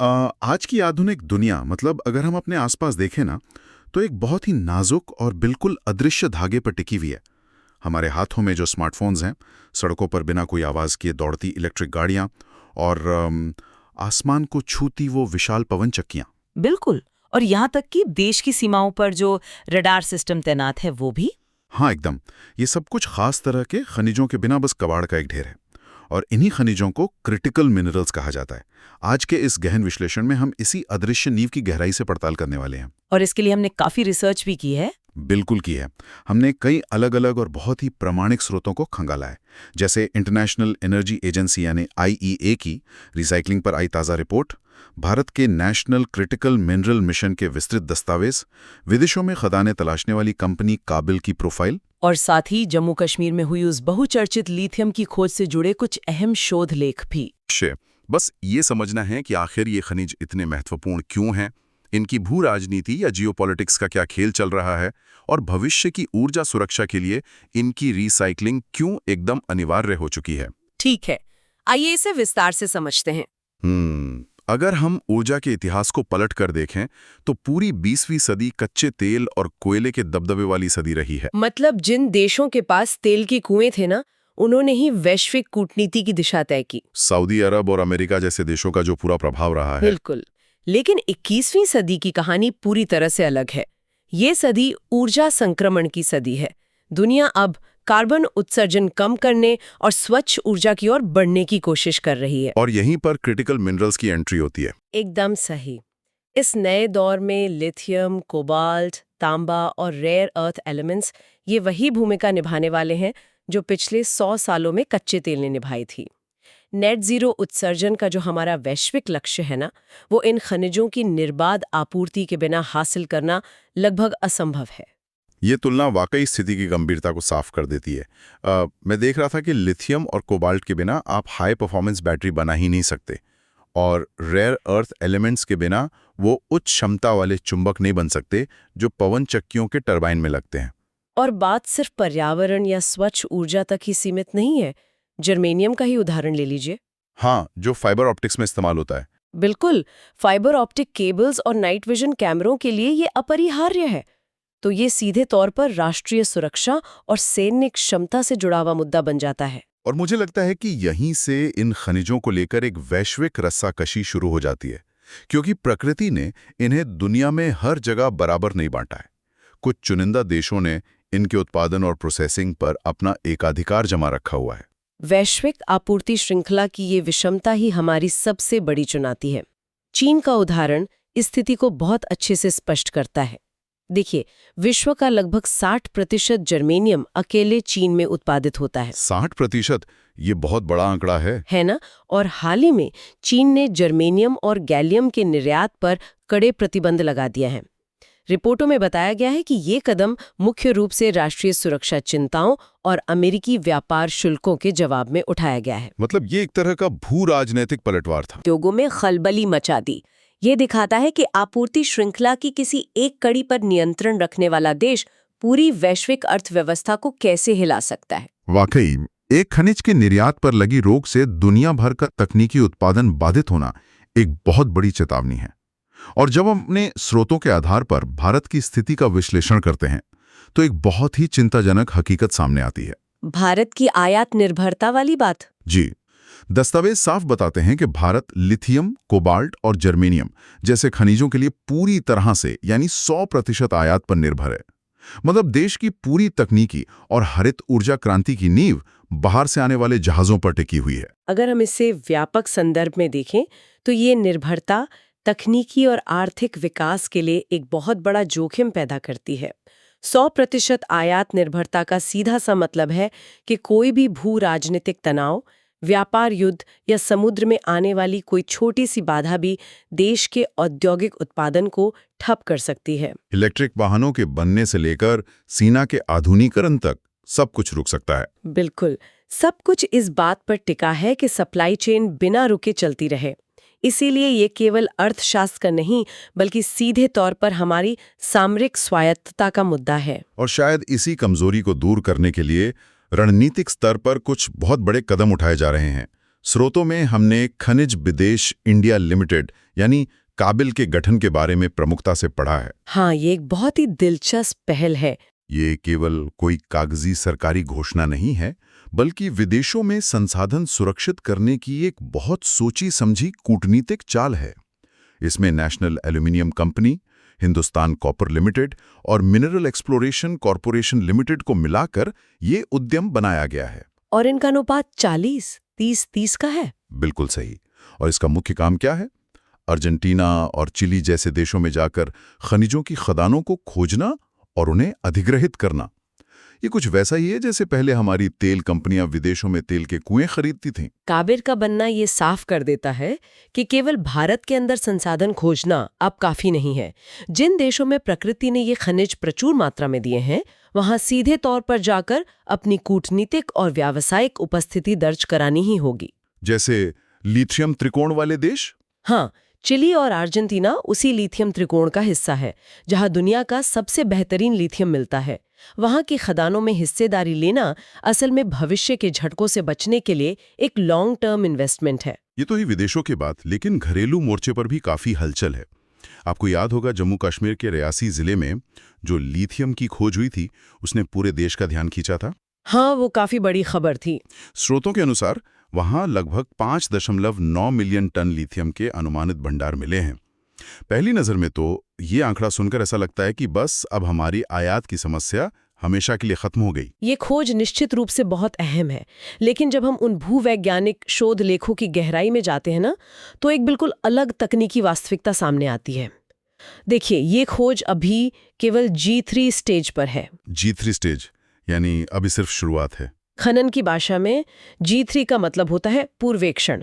आज की आधुनिक दुनिया मतलब अगर हम अपने आसपास देखें ना तो एक बहुत ही नाजुक और बिल्कुल अदृश्य धागे पर टिकी हुई है। हमारे हाथों में जो स्मार्टफोन्स हैं, सड़कों पर बिना कोई आवाज़ किए दौड़ती इलेक्ट्रिक गाड़ियां और आसमान को छूती वो विशाल पवन चक्कियां। बिल्कुल। और यहाँ तक कि देश की सीमाओं पर जो रडार सिस्टम तैनात है वो भी। हाँ एकदम, ये सब कुछ खास तरह के खनिजों के बिना बस कबाड़ का एक ढेर है। और इन्हीं खनिजों को क्रिटिकल मिनरल्स कहा जाता है। आज के इस गहन विश्लेषण में हम इसी अदृश्य नींव की गहराई से पड़ताल करने वाले हैं। और इसके लिए हमने काफी रिसर्च भी की है। बिल्कुल की है। हमने कई अलग अलग और बहुत ही प्रामाणिक स्रोतों को खंगाला है, जैसे इंटरनेशनल एनर्जी एजेंसी यानी आईईए की रिसाइकलिंग पर आई ताज़ा रिपोर्ट, भारत के नेशनल क्रिटिकल मिनरल मिशन के विस्तृत दस्तावेज, विदेशों में खदानें तलाशने वाली कंपनी काबिल की प्रोफाइल, और साथ ही जम्मू कश्मीर में हुई उस बहुचर्चित लिथियम की खोज से जुड़े कुछ अहम शोध लेख भी। बस ये समझना है कि आखिर ये खनिज इतने महत्वपूर्ण क्यों हैं, इनकी भू राजनीति या जियोपॉलिटिक्स का क्या खेल चल रहा है, और भविष्य की ऊर्जा सुरक्षा के लिए इनकी रिसाइकलिंग क्यों एकदम अनिवार्य हो चुकी है। ठीक है, आइए इसे विस्तार से समझते हैं। अगर हम ऊर्जा के इतिहास को पलट कर देखें तो पूरी 20वीं सदी कच्चे तेल और कोयले के दबदबे वाली सदी रही है। मतलब जिन देशों के पास तेल के कुएं थे ना, उन्होंने ही वैश्विक कूटनीति की दिशा तय की। सऊदी अरब और अमेरिका जैसे देशों का जो पूरा प्रभाव रहा है। बिल्कुल। लेकिन 21वीं सदी की कहानी पूरी तरह से अलग है। ये सदी ऊर्जा संक्रमण की सदी है। दुनिया अब कार्बन उत्सर्जन कम करने और स्वच्छ ऊर्जा की ओर बढ़ने की कोशिश कर रही है। और यहीं पर क्रिटिकल मिनरल्स की एंट्री होती है। एकदम सही। इस नए दौर में लिथियम, कोबाल्ट, तांबा और रेयर अर्थ एलिमेंट्स ये वही भूमिका निभाने वाले हैं जो पिछले 100 सालों में कच्चे तेल ने निभाई थी। नेट जीरो उत्सर्जन का जो हमारा वैश्विक लक्ष्य है ना, वो इन खनिजों की निर्बाध आपूर्ति के बिना हासिल करना लगभग असंभव है। ये तुलना वाकई स्थिति की गंभीरता को साफ कर देती है। मैं देख रहा था कि लिथियम और कोबाल्ट के बिना आप हाई परफॉर्मेंस बैटरी बना ही नहीं सकते, और रेयर अर्थ एलिमेंट्स के बिना वो उच्च क्षमता वाले चुंबक नहीं बन सकते जो पवन चक्कियों के टरबाइन में लगते हैं। और बात सिर्फ पर्यावरण या स्वच्छ ऊर्जा तक ही सीमित नहीं है। जर्मेनियम का ही उदाहरण ले लीजिए। हाँ, जो फाइबर ऑप्टिक्स में इस्तेमाल होता है। बिल्कुल। फाइबर ऑप्टिक केबल्स और नाइट विजन कैमरों के लिए ये अपरिहार्य है। तो ये सीधे तौर पर राष्ट्रीय सुरक्षा और सैन्य क्षमता से जुड़ा हुआ मुद्दा बन जाता है। और मुझे लगता है कि यहीं से इन खनिजों को लेकर एक वैश्विक रस्साकशी शुरू हो जाती है, क्योंकि प्रकृति ने इन्हें दुनिया में हर जगह बराबर नहीं बांटा है। कुछ चुनिंदा देशों ने इनके उत्पादन और प्रोसेसिंग पर अपना एकाधिकार जमा रखा हुआ है। वैश्विक आपूर्ति श्रृंखला की ये विषमता ही हमारी सबसे बड़ी चुनौती है। चीन का उदाहरण इस स्थिति को बहुत अच्छे से स्पष्ट करता है। देखिए, विश्व का लगभग 60% जर्मेनियम अकेले चीन में उत्पादित होता है। 60%? ये बहुत बड़ा आंकड़ा है ना? और हाल ही में चीन ने जर्मेनियम और गैलियम के निर्यात पर कड़े प्रतिबंध लगा दिया है। रिपोर्टों में बताया गया है कि ये कदम मुख्य रूप से राष्ट्रीय सुरक्षा चिंताओं और अमेरिकी व्यापार शुल्कों के जवाब में उठाया गया है। मतलब ये एक तरह का भू राजनीतिक पलटवार था। उद्योगों में खलबली मचा दी। ये दिखाता है कि आपूर्ति श्रृंखला की किसी एक कड़ी पर नियंत्रण रखने वाला देश पूरी वैश्विक अर्थव्यवस्था को कैसे हिला सकता है। वाकई, एक खनिज के निर्यात पर लगी रोक से दुनिया भर का तकनीकी उत्पादन बाधित होना एक बहुत बड़ी चेतावनी है। और जब हम अपने स्रोतों के आधार पर भारत की स्थिति का विश्लेषण करते हैं तो एक बहुत ही चिंताजनक हकीकत सामने आती है। भारत की आयात निर्भरता वाली बात। जी, दस्तावेज साफ बताते हैं कि भारत लिथियम, कोबाल्ट और जर्मेनियम जैसे खनिजों के लिए पूरी तरह से यानी 100% आयात पर निर्भर है। मतलब देश की पूरी तकनीकी और हरित ऊर्जा क्रांति की नींव बाहर से आने वाले जहाजों पर टिकी हुई है। अगर हम इसे व्यापक संदर्भ में देखें तो ये निर्भरता तकनीकी और आर्थिक विकास के लिए एक बहुत बड़ा जोखिम पैदा करती है। 100% आयात निर्भरता का सीधा सा मतलब है कि कोई भी भू राजनीतिक तनाव, व्यापार युद्ध या समुद्र में आने वाली कोई छोटी सी बाधा भी देश के औद्योगिक उत्पादन को ठप कर सकती है। इलेक्ट्रिक वाहनों के बनने से लेकर सेना के आधुनिकीकरण तक सब कुछ रुक सकता है। बिल्कुल, सब कुछ इस बात पर टिका है कि सप्लाई चेन बिना रुके चलती रहे। इसीलिए ये केवल अर्थशास्त्र का नहीं बल्कि सीधे तौर पर हमारी सामरिक स्वायत्तता का मुद्दा है। और शायद इसी कमजोरी को दूर करने के लिए रणनीतिक स्तर पर कुछ बहुत बड़े कदम उठाए जा रहे हैं। स्रोतों में हमने खनिज विदेश इंडिया लिमिटेड यानी काबिल के गठन के बारे में प्रमुखता से पढ़ा है। हाँ, ये एक बहुत ही दिलचस्प पहल है। ये केवल कोई कागजी सरकारी घोषणा नहीं है, बल्कि विदेशों में संसाधन सुरक्षित करने की एक बहुत सोची समझी कूटनीतिक चाल है। इसमें national aluminium company, Hindustan copper limited और मिनरल एक्सप्लोरेशन कॉरपोरेशन लिमिटेड को मिलाकर ये उद्यम बनाया गया है। और इनका अनुपात 40-30-30 का है। बिल्कुल सही। और इसका मुख्य काम क्या है? अर्जेंटीना और चिली जैसे देशों में जाकर खनिजों की खदानों को खोजना और उन्हें अधिग्रहित करना। ये कुछ वैसा ही है जैसे पहले हमारी तेल कंपनियां विदेशों में तेल के कुएं खरीदती थीं। काबिल का बनना ये साफ कर देता है कि केवल भारत के अंदर संसाधन खोजना अब काफी नहीं है। जिन देशों में प्रकृति ने ये खनिज प्रचुर मात्रा में दिए हैं, वहां सीधे तौर पर जाकर अपनी कूटनीतिक और व्यावसायिक उपस्थिति दर्ज करानी ही होगी। जैसे लिथियम त्रिकोण वाले देश? हाँ, चिली और अर्जेंटीना उसी लिथियम त्रिकोण का हिस्सा है, जहां दुनिया का सबसे बेहतरीन लिथियम मिलता है। वहां की खदानों में हिस्सेदारी लेना असल में भविष्य के झटकों से बचने के लिए एक लॉन्ग टर्म इन्वेस्टमेंट है। ये तो ही विदेशों की बात, लेकिन घरेलू मोर्चे पर भी काफी हलचल है। आपको याद होगा जम्मू कश्मीर के रियासी जिले में जो लिथियम की खोज हुई थी, उसने पूरे देश का ध्यान खींचा था। हाँ, वो काफी बड़ी खबर थी। स्रोतों के अनुसार वहां लगभग 5.9 मिलियन टन लिथियम के अनुमानित भंडार मिले हैं। पहली नजर में तो ये आंकड़ा सुनकर ऐसा लगता है कि बस अब हमारी आयात की समस्या हमेशा के लिए खत्म हो गई। ये खोज निश्चित रूप से बहुत अहम है, लेकिन जब हम उन भूवैज्ञानिक शोध लेखों की गहराई में जाते हैं ना, तो एक बिल्कुल अलग तकनीकी वास्तविकता सामने आती है। देखिए, ये खोज अभी केवल G3 स्टेज पर है। G3 स्टेज यानी अभी सिर्फ शुरुआत है। खनन की भाषा में G3 का मतलब होता है पूर्वेक्षण।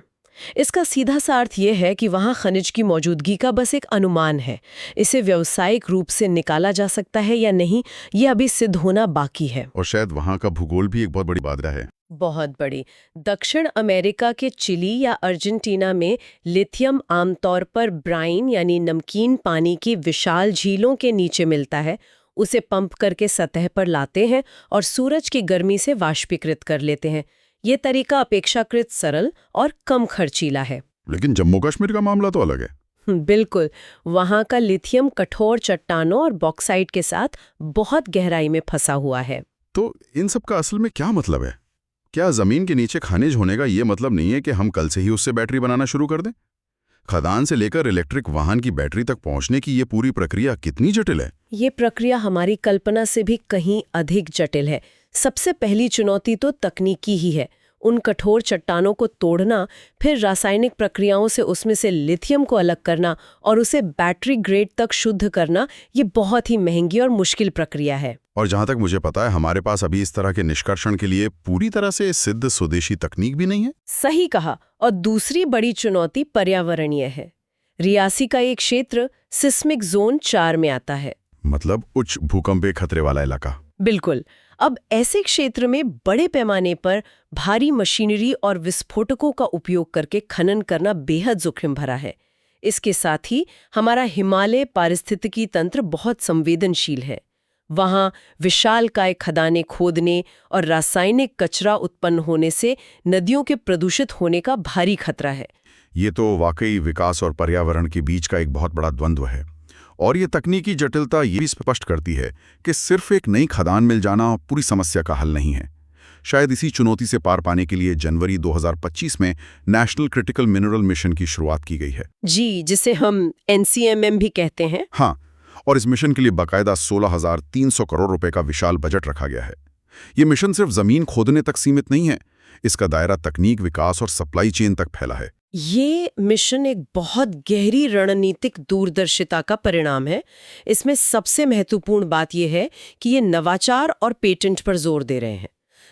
इसका सीधा सा अर्थ यह है कि वहां खनिज की मौजूदगी का बस एक अनुमान है। इसे व्यावसायिक रूप से निकाला जा सकता है या नहीं, यह अभी सिद्ध होना बाकी है। और शायद वहां का भूगोल भी एक बहुत बड़ी बाधा है। बहुत बड़ी। दक्षिण अमेरिका के चिली या अर्जेंटीना में लिथियम आमतौर पर ब्राइन यानी नमकीन पानी की विशाल झीलों के नीचे मिलता है। उसे पंप करके सतह पर लाते हैं और सूरज की गर्मी से वाष्पीकृत कर लेते हैं। ये तरीका अपेक्षाकृत सरल और कम खर्चीला है। लेकिन जम्मू कश्मीर का मामला तो अलग है। बिल्कुल, वहां का लिथियम कठोर चट्टानों और बॉक्साइट के साथ बहुत गहराई में फंसा हुआ है। तो इन सब का असल में क्या मतलब है? क्या जमीन के नीचे खनिज होने का ये मतलब नहीं है कि हम कल से ही उससे बैटरी बनाना शुरू कर दें? खदान से लेकर इलेक्ट्रिक वाहन की बैटरी तक पहुंचने की ये पूरी प्रक्रिया कितनी जटिल है? ये प्रक्रिया हमारी कल्पना से भी कहीं अधिक जटिल है। सबसे पहली चुनौती तो तकनीकी ही है। उन कठोर चट्टानों को तोड़ना, फिर रासायनिक प्रक्रियाओं से उसमें से लिथियम को अलग करना और उसे बैटरी ग्रेड तक शुद्ध करना, ये बहुत ही महंगी और मुश्किल प्रक्रिया है। और जहां तक मुझे पता है, हमारे पास अभी इस तरह के निष्कर्षण के लिए पूरी तरह से सिद्ध स्वदेशी तकनीक भी नहीं है। सही कहा। और दूसरी बड़ी चुनौती पर्यावरणीय है। रियासी का एक क्षेत्र सिस्मिक जोन 4 में आता है, मतलब उच्च भूकंपीय खतरे वाला इलाका। बिल्कुल। अब ऐसे क्षेत्र में बड़े पैमाने पर भारी मशीनरी और विस्फोटकों का उपयोग करके खनन करना बेहद जोखिम भरा है। इसके साथ ही हमारा हिमालय पारिस्थितिकी तंत्र बहुत संवेदनशील है। वहां विशालकाय खदानें खोदने और रासायनिक कचरा उत्पन्न होने से नदियों के प्रदूषित होने का भारी खतरा है। ये तो वाकई विकास और पर्यावरण के बीच का एक बहुत बड़ा द्वंद्व है। और ये तकनीकी जटिलता ये भी स्पष्ट करती है कि सिर्फ एक नई खदान मिल जाना पूरी समस्या का हल नहीं है। शायद इसी चुनौती से पार पाने के लिए जनवरी 2025 में नेशनल क्रिटिकल मिनरल मिशन की शुरुआत की गई है। जी, जिसे हम NCMM भी कहते हैं। हाँ, और इस मिशन के लिए बाकायदा 16,300 करोड़ रुपए का विशाल बजट रखा गया है। ये मिशन सिर्फ जमीन खोदने तक सीमित नहीं है, इसका दायरा तकनीक विकास और सप्लाई चेन तक फैला है। ये मिशन एक बहुत गहरी रणनीतिक दूरदर्शिता का परिणाम है। इसमें सबसे महत्वपूर्ण बात यह है कि ये नवाचार और पेटेंट पर जोर दे रहे हैं।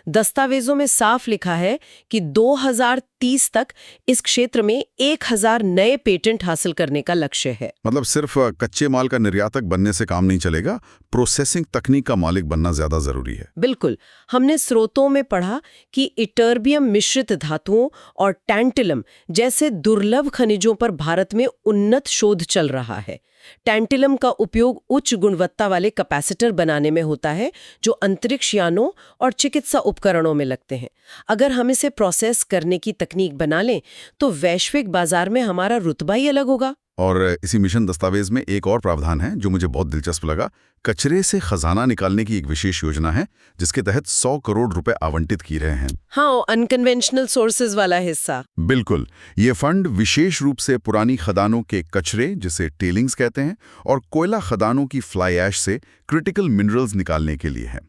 दस्तावेजों में साफ लिखा है कि 2030 तक इस क्षेत्र में 1000 नए पेटेंट हासिल करने का लक्ष्य है। मतलब सिर्फ कच्चे माल का निर्यातक बनने से काम नहीं चलेगा, प्रोसेसिंग तकनीक का मालिक बनना ज्यादा जरूरी है। बिल्कुल। हमने स्रोतों में पढ़ा कि इटर्बियम मिश्रित धातुओं और टैंटलम जैसे दुर्लभ खनिजों पर भारत में उन्नत शोध चल रहा है। टैंटलम का उपयोग उच्च गुणवत्ता वाले कैपेसिटर बनाने में होता है, जो अंतरिक्ष यानों और चिकित्सा उपकरणों में लगते हैं। अगर हम इसे प्रोसेस करने की तकनीक बना लें तो वैश्विक बाजार में हमारा रुतबा ही अलग होगा। और इसी मिशन दस्तावेज में एक और प्रावधान है जो मुझे बहुत दिलचस्प लगा। कचरे से खजाना निकालने की एक विशेष योजना है जिसके तहत 100 करोड़ रुपए आवंटित किए रहे हैं। हाँ, अनकन्वेंशनल सोर्सेज वाला हिस्सा। बिल्कुल, ये फंड विशेष रूप से पुरानी खदानों के कचरे, जिसे टेलिंग्स कहते हैं, और कोयला खदानों की फ्लाई ऐश से क्रिटिकल मिनरल्स निकालने के लिए है।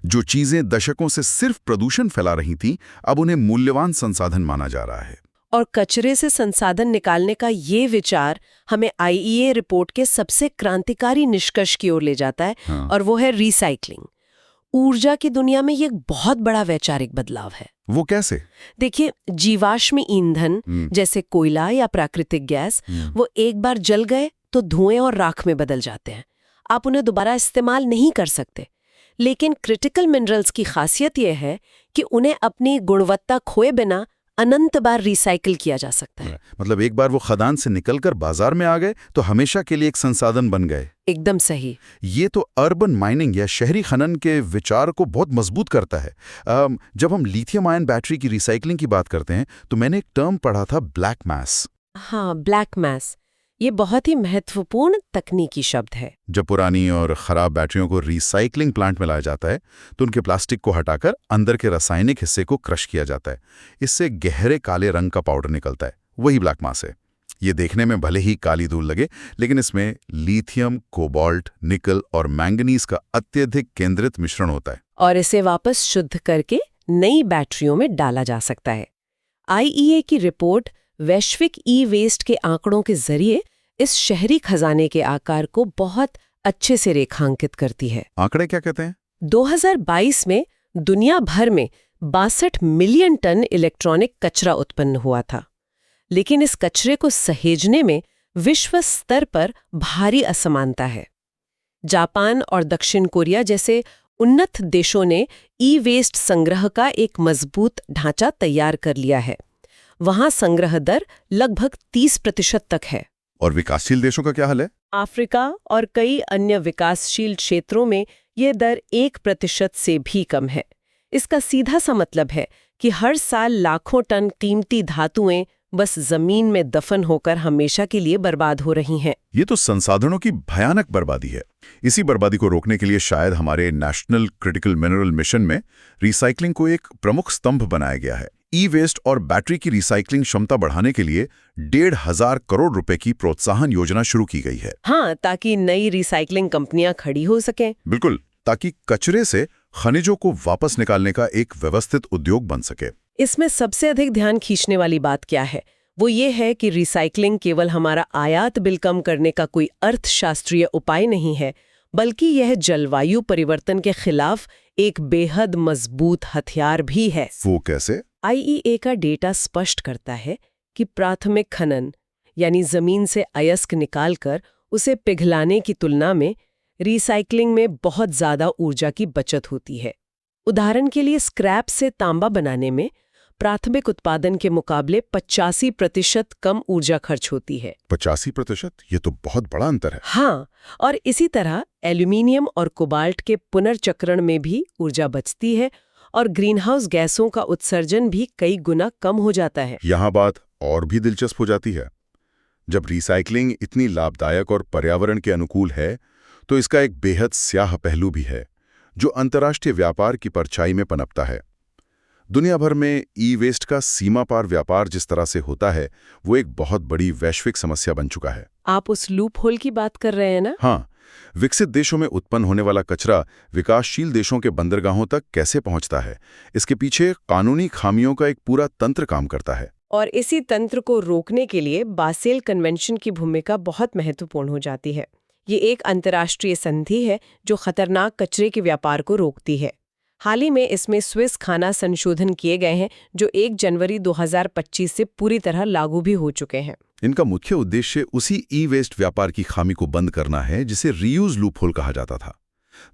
जो चीजें दशकों से सिर्फ प्रदूषण फैला रही थीं, अब उन्हें मूल्यवान संसाधन माना जा रहा है। और कचरे से संसाधन निकालने का ये विचार हमें IEA रिपोर्ट के सबसे क्रांतिकारी निष्कर्ष की ओर ले जाता है। हाँ। और वो है रिसाइकलिंग। ऊर्जा की दुनिया में ये एक बहुत बड़ा वैचारिक बदलाव है। वो कैसे? देखिए, जीवाश्म ईंधन जैसे कोयला या प्राकृतिक गैस, वो एक बार जल गए तो धुएं और राख में बदल जाते हैं। आप उन्हें दोबारा इस्तेमाल नहीं कर सकते। लेकिन क्रिटिकल मिनरल्स की खासियत यह है कि उन्हें अपनी गुणवत्ता खोए बिना अनंत बार रिसाइकिल किया जा सकता है। मतलब एक बार वो खदान से निकलकर बाजार में आ गए तो हमेशा के लिए एक संसाधन बन गए। एकदम सही। ये तो अर्बन माइनिंग या शहरी खनन के विचार को बहुत मजबूत करता है। जब हम लिथियम आयन बैटरी की रिसाइकलिंग की बात करते हैं तो मैंने एक टर्म पढ़ा था, ब्लैक मैस। हाँ, ब्लैक मैस। ये बहुत ही महत्वपूर्ण तकनीकी शब्द है। जब पुरानी और खराब बैटरियों को रिसाइकलिंग प्लांट में लाया जाता है तो उनके प्लास्टिक को हटाकर अंदर के रासायनिक हिस्से को क्रश किया जाता है। इससे गहरे काले रंग का पाउडर निकलता है, वही ब्लैक मास है। ये देखने में भले ही काली धूल लगे, लेकिन इसमें लिथियम, कोबाल्ट, निकल और मैंगनीज का अत्यधिक केंद्रित मिश्रण होता है। और इसे वापस शुद्ध करके नई बैटरियों में डाला जा सकता है। IEA की रिपोर्ट वैश्विक ई-वेस्ट के आंकड़ों के जरिए इस शहरी खजाने के आकार को बहुत अच्छे से रेखांकित करती है। आंकड़े क्या कहते हैं? 2022 में दुनिया भर में 62 मिलियन टन इलेक्ट्रॉनिक कचरा उत्पन्न हुआ था। लेकिन इस कचरे को सहेजने में विश्व स्तर पर भारी असमानता है। जापान और दक्षिण कोरिया जैसे उन्नत देशों ने ई-वेस्ट संग्रह का एक मजबूत ढांचा तैयार कर लिया है। वहां संग्रह दर लगभग 30% तक है। और विकासशील देशों का क्या हाल है? अफ्रीका और कई अन्य विकासशील क्षेत्रों में ये दर 1% से भी कम है। इसका सीधा सा मतलब है कि हर साल लाखों टन कीमती धातुएं बस जमीन में दफन होकर हमेशा के लिए बर्बाद हो रही हैं। ये तो संसाधनों की भयानक बर्बादी है। इसी बर्बादी को रोकने के लिए शायद हमारे नेशनल क्रिटिकल मिनरल मिशन में रिसाइकलिंग को एक प्रमुख स्तंभ बनाया गया है। ई-वेस्ट और बैटरी की रिसाइकलिंग क्षमता बढ़ाने के लिए 1,500 करोड़ रुपए की प्रोत्साहन योजना शुरू की गई है। हाँ, ताकि नई रिसाइकलिंग कंपनियां खड़ी हो सकें। बिल्कुल, ताकि कचरे से खनिजों को वापस निकालने का एक व्यवस्थित उद्योग बन सके। इसमें सबसे अधिक ध्यान खींचने वाली बात क्या है? वो ये है कि रिसाइकलिंग केवल हमारा आयात बिल कम करने का कोई अर्थशास्त्रीय उपाय नहीं है, बल्कि यह जलवायु परिवर्तन के खिलाफ एक बेहद मजबूत हथियार भी है। वो कैसे? IEA का डेटा स्पष्ट करता है कि प्राथमिक खनन यानी जमीन से अयस्क निकालकर उसे पिघलाने की तुलना में रिसाइकलिंग में बहुत ज्यादा ऊर्जा की बचत होती है। उदाहरण के लिए स्क्रैप से तांबा बनाने में प्राथमिक उत्पादन के मुकाबले 85% कम ऊर्जा खर्च होती है। 85%? ये तो बहुत बड़ा अंतर है। हाँ, और इसी तरह एल्यूमिनियम और कोबाल्ट के पुनर्चक्रण में भी ऊर्जा बचती है और ग्रीनहाउस गैसों का उत्सर्जन भी कई गुना कम हो जाता है। यहाँ बात और भी दिलचस्प हो जाती है। जब रिसाइकलिंग इतनी लाभदायक और पर्यावरण के अनुकूल है, तो इसका एक बेहद स्याह पहलू भी है, जो अंतर्राष्ट्रीय व्यापार की परछाई में पनपता है। दुनिया भर में ई-वेस्ट का सीमा पार व्यापार जिस तरह से होता है, वो एक बहुत बड़ी वैश्विक समस्या बन चुका है। आप उस लूप होल की बात कर रहे हैं ना? हाँ, विकसित देशों में उत्पन्न होने वाला कचरा विकासशील देशों के बंदरगाहों तक कैसे पहुंचता है, इसके पीछे कानूनी खामियों का एक पूरा तंत्र काम करता है। और इसी तंत्र को रोकने के लिए बासेल कन्वेंशन की भूमिका बहुत महत्वपूर्ण हो जाती है। ये एक अंतर्राष्ट्रीय संधि है जो खतरनाक कचरे के व्यापार को रोकती है। हाल ही में इसमें स्विस खाना संशोधन किए गए हैं जो 1 जनवरी 2025 से पूरी तरह लागू भी हो चुके हैं। इनका मुख्य उद्देश्य उसी ई-वेस्ट व्यापार की खामी को बंद करना है जिसे रीयूज लूपहोल कहा जाता था।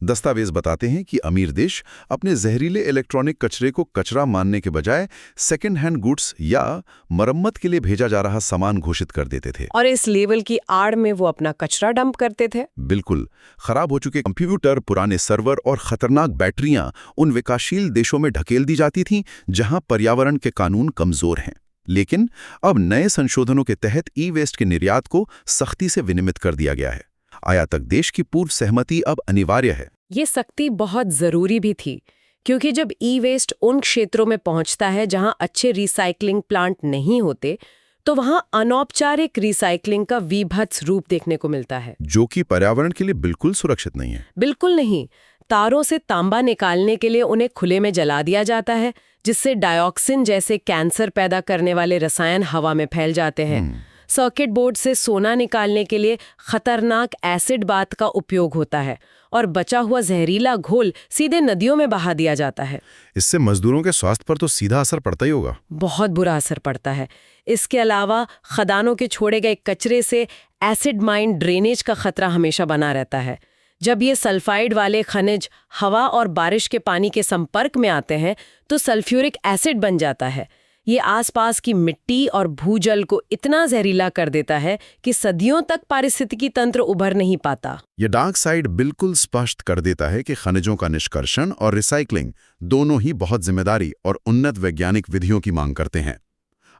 दस्तावेज बताते हैं कि अमीर देश अपने जहरीले इलेक्ट्रॉनिक कचरे को कचरा मानने के बजाय सेकेंड हैंड गुड्स या मरम्मत के लिए भेजा जा रहा सामान घोषित कर देते थे, और इस लेवल की आड़ में वो अपना कचरा डंप करते थे। बिल्कुल, खराब हो चुके कंप्यूटर, पुराने सर्वर और खतरनाक बैटरियां उन विकासशील देशों में ढकेल दी जाती थीं जहां पर्यावरण के कानून कमजोर हैं। लेकिन अब नए संशोधनों के तहत ई वेस्ट के निर्यात को सख्ती से विनियमित कर दिया गया है। आयातक देश की पूर्व सहमति अब अनिवार्य है। ये सख्ती बहुत जरूरी भी थी, क्योंकि जब ई वेस्ट उन क्षेत्रों में पहुंचता है जहां अच्छे रिसाइकलिंग प्लांट नहीं होते, तो वहां अनौपचारिक रिसाइकलिंग का विभत्स रूप देखने को मिलता है, जो कि पर्यावरण के लिए बिल्कुल सुरक्षित नहीं है। बिल्कुल नहीं। तारों से तांबा निकालने के लिए उन्हें खुले में जला दिया जाता है, जिससे डायऑक्सिन जैसे कैंसर पैदा करने वाले रसायन हवा में फैल जाते हैं। सर्किट बोर्ड से सोना निकालने के लिए खतरनाक एसिड बाथ का उपयोग होता है और बचा हुआ जहरीला घोल सीधे नदियों में बहा दिया जाता है। इससे मजदूरों के स्वास्थ्य पर तो सीधा असर पड़ता ही होगा। बहुत बुरा असर पड़ता है। इसके अलावा खदानों के छोड़े गए कचरे से एसिड माइन ड्रेनेज का खतरा हमेशा बना रहता है। जब ये सल्फाइड वाले खनिज हवा और बारिश के पानी के संपर्क में आते हैं तो सल्फ्यूरिक एसिड बन जाता है। ये आसपास की मिट्टी और भूजल को इतना जहरीला कर देता है कि सदियों तक पारिस्थितिकी तंत्र उभर नहीं पाता। ये डार्क साइड बिल्कुल स्पष्ट कर देता है कि खनिजों का निष्कर्षण और रिसाइकलिंग दोनों ही बहुत जिम्मेदारी और उन्नत वैज्ञानिक विधियों की मांग करते हैं।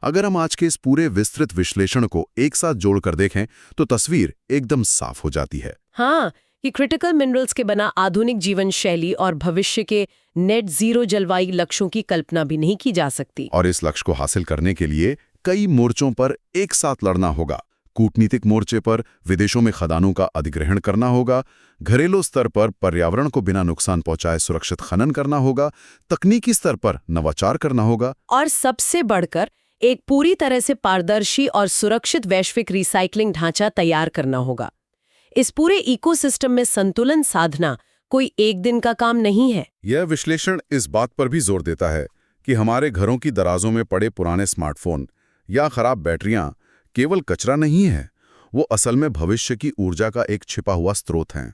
अगर हम आज के इस पूरे विस्तृत विश्लेषण को एक साथ जोड़कर देखें तो तस्वीर एकदम साफ हो जाती है। हाँ, कि क्रिटिकल मिनरल्स के बिना आधुनिक जीवन शैली और भविष्य के नेट जीरो जलवायु लक्ष्यों की कल्पना भी नहीं की जा सकती। और इस लक्ष्य को हासिल करने के लिए कई मोर्चों पर एक साथ लड़ना होगा। कूटनीतिक मोर्चे पर विदेशों में खदानों का अधिग्रहण करना होगा, घरेलू स्तर पर पर्यावरण को बिना नुकसान पहुंचाए सुरक्षित खनन करना होगा, तकनीकी स्तर पर नवाचार करना होगा, और सबसे बढ़कर एक पूरी तरह से पारदर्शी और सुरक्षित वैश्विक रिसाइकलिंग ढांचा तैयार करना होगा। इस पूरे इकोसिस्टम में संतुलन साधना कोई एक दिन का काम नहीं है। यह विश्लेषण इस बात पर भी जोर देता है कि हमारे घरों की दराजों में पड़े पुराने स्मार्टफोन या खराब बैटरियां केवल कचरा नहीं है, वो असल में भविष्य की ऊर्जा का एक छिपा हुआ स्रोत हैं।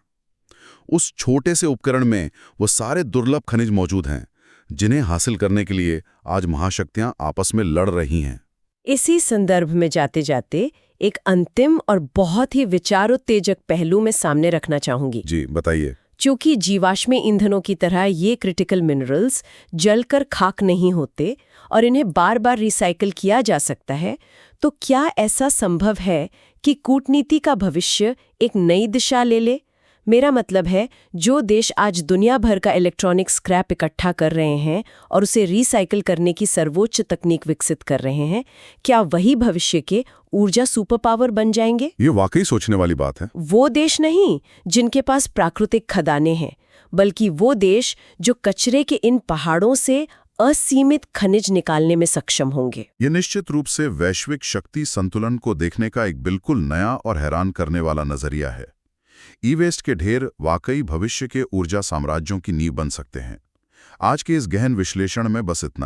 उस छोटे से उपकरण में वो सारे दुर्लभ खनिज मौजूद हैं जिन्हें हासिल करने के लिए आज महाशक्तियां आपस में लड़ रही हैं। इसी संदर्भ में जाते जाते एक अंतिम और बहुत ही विचारोत्तेजक पहलू में सामने रखना चाहूंगी। जी बताइए। चूंकि जीवाश्मी ईंधनों की तरह ये क्रिटिकल मिनरल्स जलकर खाक नहीं होते और इन्हें बार बार रिसाइकिल किया जा सकता है, तो क्या ऐसा संभव है कि कूटनीति का भविष्य एक नई दिशा ले ले? मेरा मतलब है, जो देश आज दुनिया भर का इलेक्ट्रॉनिक स्क्रैप इकट्ठा कर रहे हैं और उसे रिसाइकिल करने की सर्वोच्च तकनीक विकसित कर रहे हैं, क्या वही भविष्य के ऊर्जा सुपर पावर बन जाएंगे? ये वाकई सोचने वाली बात है। वो देश नहीं जिनके पास प्राकृतिक खदानें हैं, बल्कि वो देश जो कचरे के इन पहाड़ों से असीमित खनिज निकालने में सक्षम होंगे। ये निश्चित रूप से वैश्विक शक्ति संतुलन को देखने का एक बिल्कुल नया और हैरान करने वाला नजरिया है। ई वेस्ट के ढेर वाकई भविष्य के ऊर्जा साम्राज्यों की नींव बन सकते हैं। आज के इस गहन विश्लेषण में बस इतना ही।